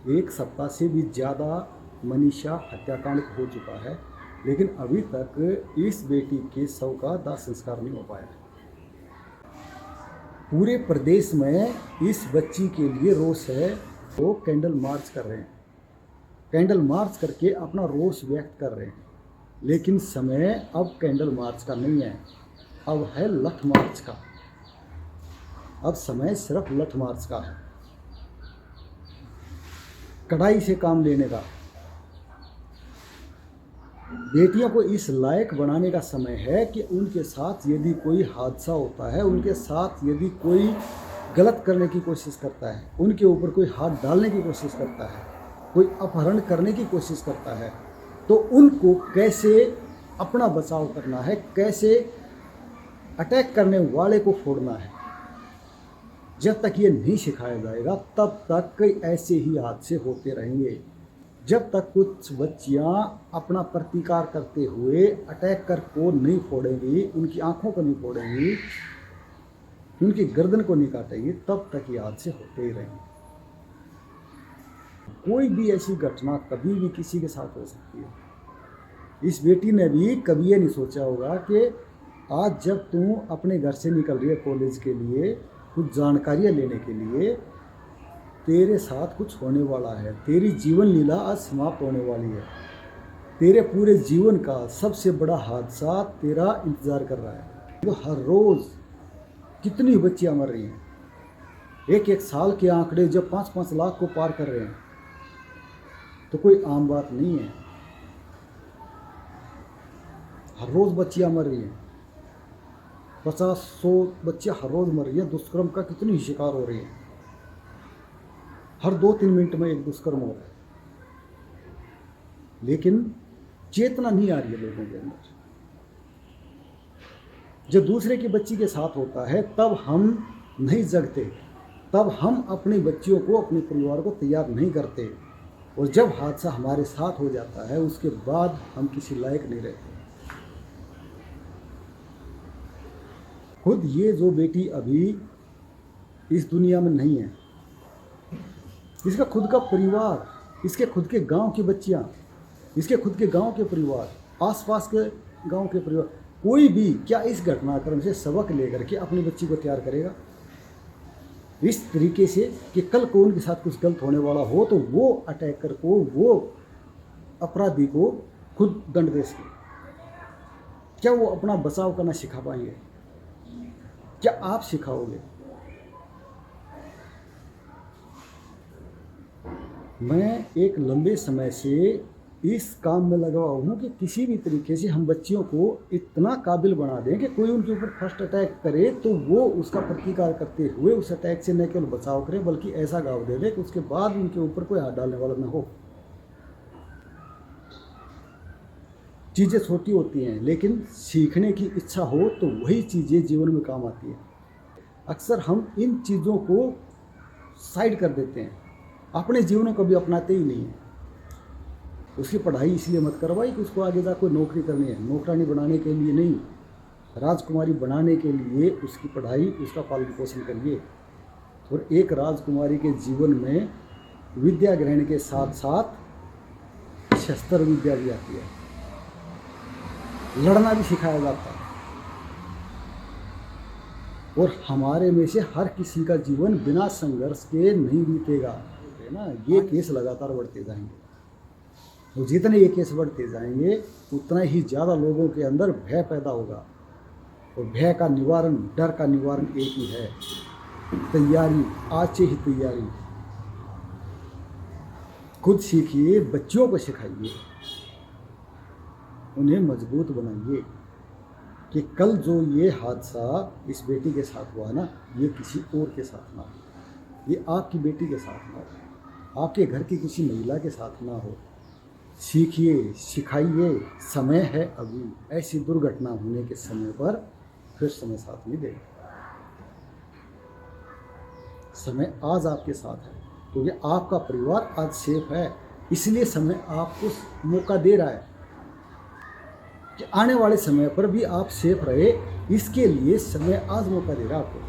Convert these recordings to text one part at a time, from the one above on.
एक सप्ताह से भी ज़्यादा मनीषा हत्याकांड हो चुका है, लेकिन अभी तक इस बेटी के शव का दाह संस्कार नहीं हो पाया है। पूरे प्रदेश में इस बच्ची के लिए रोष है, वो कैंडल मार्च कर रहे हैं, कैंडल मार्च करके अपना रोष व्यक्त कर रहे हैं। लेकिन समय अब कैंडल मार्च का नहीं है, अब है लठ मार्च का। अब समय सिर्फ लठ मार्च का है, कड़ाई से काम लेने का। बेटियों को इस लायक बनाने का समय है कि उनके साथ यदि कोई हादसा होता है, उनके साथ यदि कोई गलत करने की कोशिश करता है, उनके ऊपर कोई हाथ डालने की कोशिश करता है, कोई अपहरण करने की कोशिश करता है, तो उनको कैसे अपना बचाव करना है, कैसे अटैक करने वाले को फोड़ना है। जब तक ये नहीं सिखाया जाएगा तब तक कई ऐसे ही हादसे होते रहेंगे। जब तक कुछ बच्चियां अपना प्रतिकार करते हुए अटैक कर को नहीं फोड़ेंगी, उनकी आंखों को नहीं फोड़ेंगी, उनकी गर्दन को नहीं काटेंगी, तब तक ये हादसे होते ही रहेंगे। कोई भी ऐसी घटना कभी भी किसी के साथ हो सकती है। इस बेटी ने भी कभी ये नहीं सोचा होगा कि आज जब तू अपने घर से निकल रही है कॉलेज के लिए, कुछ जानकारियाँ लेने के लिए, तेरे साथ कुछ होने वाला है, तेरी जीवन लीला आज समाप्त होने वाली है। तेरे पूरे जीवन का सबसे बड़ा हादसा तेरा इंतज़ार कर रहा है। तो हर रोज़ कितनी बच्चियां मर रही हैं। एक एक साल के आंकड़े जब 5-5 लाख को पार कर रहे हैं तो कोई आम बात नहीं है। हर रोज़ बच्चियां मर रही हैं, 50-100 बच्चियां हर रोज़ मर रही हैं। दुष्कर्म का कितनी ही शिकार हो रही है। हर 2-3 मिनट में एक दुष्कर्म हो रहा है, लेकिन चेतना नहीं आ रही है लोगों के अंदर। जब दूसरे की बच्ची के साथ होता है तब हम नहीं जगते, तब हम अपनी बच्चियों को, अपने परिवार को तैयार नहीं करते, और जब हादसा हमारे साथ हो जाता है उसके बाद हम किसी लायक नहीं रहते। खुद ये जो बेटी अभी इस दुनिया में नहीं है, इसका खुद का परिवार, इसके खुद के गांव की बच्चियां, इसके खुद के गांव के परिवार, आसपास के गांव के परिवार, कोई भी क्या इस घटनाक्रम से सबक लेकर के अपनी बच्ची को तैयार करेगा इस तरीके से कि कल को उनके साथ कुछ गलत होने वाला हो तो वो अटैकर को, वो अपराधी को खुद दंड दे सके? क्या वो अपना बचाव करना सिखा पाएंगे? क्या आप सिखाओगे? मैं एक लंबे समय से इस काम में लगा हुआ हूँ कि किसी भी तरीके से हम बच्चियों को इतना काबिल बना दें कि कोई उनके ऊपर फर्स्ट अटैक करे तो वो उसका प्रतिकार करते हुए उस अटैक से न केवल बचाव करें बल्कि ऐसा घाव दे दे कि उसके बाद उनके ऊपर कोई हाथ डालने वाला न हो। चीज़ें छोटी होती हैं, लेकिन सीखने की इच्छा हो तो वही चीज़ें जीवन में काम आती हैं। अक्सर हम इन चीज़ों को साइड कर देते हैं, अपने जीवनों को भी अपनाते ही नहीं हैं। उसकी पढ़ाई इसलिए मत करवाई कि उसको आगे जाकर नौकरी करनी है, नौकरानी बनाने के लिए नहीं, राजकुमारी बनाने के लिए उसकी पढ़ाई, उसका पालन पोषण करिए। और एक राजकुमारी के जीवन में विद्या ग्रहण के साथ साथ शस्त्र विद्या भी आती है, लड़ना भी सिखाया जाता है। और हमारे में से हर किसी का जीवन बिना संघर्ष के नहीं बीतेगा, है ना। ये केस लगातार बढ़ते जाएंगे, तो जितने ये केस बढ़ते जाएंगे उतना ही ज़्यादा लोगों के अंदर भय पैदा होगा। और भय का निवारण, डर का निवारण एक ही है, तैयारी। आज से ही तैयारी। खुद सीखिए, बच्चों को सिखाइए, उन्हें मजबूत बनाइए कि कल जो ये हादसा इस बेटी के साथ हुआ ना, ये किसी और के साथ ना हो, ये आपकी बेटी के साथ ना हो, आपके घर की किसी महिला के साथ ना हो। सीखिए, सिखाइए, समय है अभी। ऐसी दुर्घटना होने के समय पर फिर समय साथ नहीं देगा। समय आज आपके साथ है क्योंकि आपका परिवार आज सेफ है, इसलिए समय आपको मौका दे रहा है कि आने वाले समय पर भी आप सेफ रहे। इसके लिए समय आज मौका दे रहा है आपको।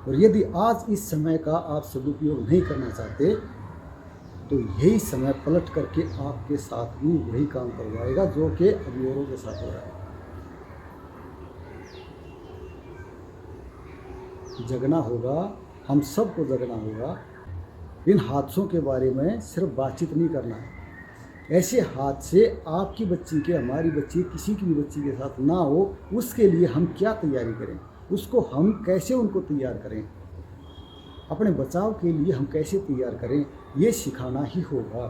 और यदि आज इस समय का आप सदुपयोग नहीं करना चाहते तो यही समय पलट करके आपके साथ भी वही काम करवाएगा जो कि अभी औरों के साथ हो रहा है। जगना होगा, हम सबको जगना होगा। इन हादसों के बारे में सिर्फ बातचीत नहीं करना है। ऐसे हादसे आपकी बच्ची के, हमारी बच्ची, किसी की भी बच्ची के साथ ना हो, उसके लिए हम क्या तैयारी करें, उसको हम कैसे उनको तैयार करें, अपने बचाव के लिए हम कैसे तैयार करें, ये सिखाना ही होगा।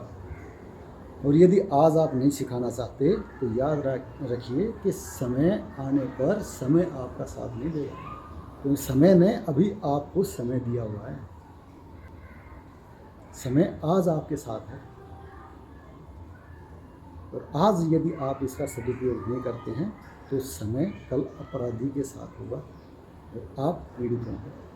और यदि आज आप नहीं सिखाना चाहते तो याद रखिए कि समय आने पर समय आपका साथ नहीं देगा, क्योंकि समय ने अभी आपको समय दिया हुआ है। समय आज आपके साथ है और आज यदि आप इसका सदुपयोग नहीं करते हैं तो समय कल अपराधी के साथ होगा और आप पीड़ित होंगे।